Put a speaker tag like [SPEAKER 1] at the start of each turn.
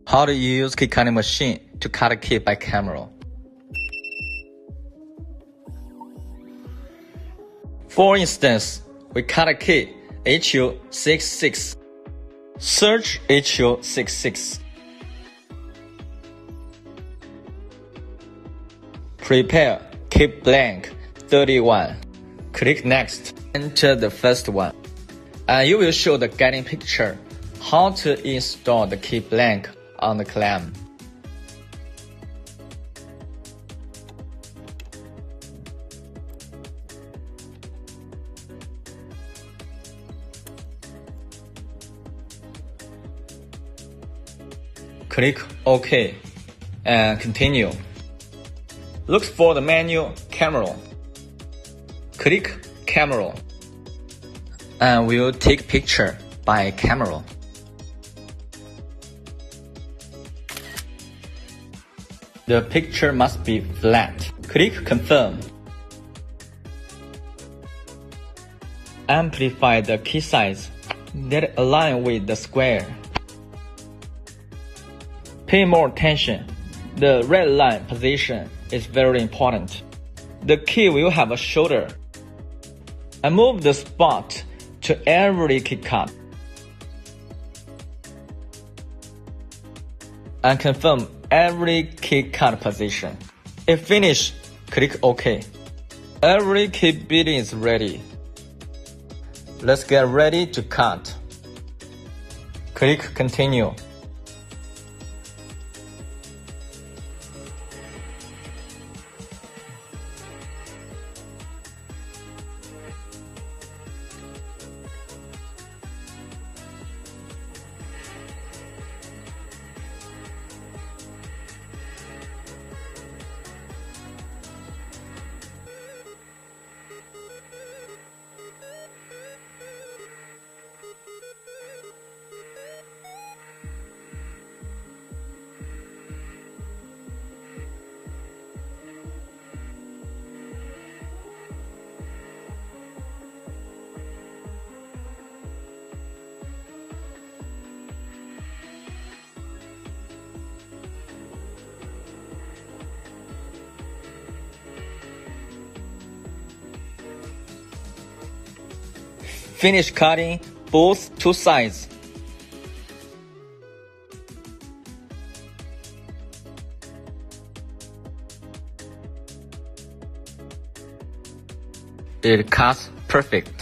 [SPEAKER 1] How to use key cutting machine to cut a key by camera. For instance, we cut a key HU66. Search HU66. Prepare key blank 31. Click Next. Enter the first one. And you will show the guiding picture how to install the key blank on the clamp. Click OK and continue. Look for the menu Camera. Click Camera and we'll take picture by camera. The picture must be flat. Click Confirm. Amplify the key size that align with the square. Pay more attention. The red line position is very important. The key will have a shoulder. And move the spot to every key cut. And confirm every key cut position. If finished, click OK. Every key bit is ready. Let's get ready to cut. Click Continue. Finish cutting both two sides. It cuts perfect.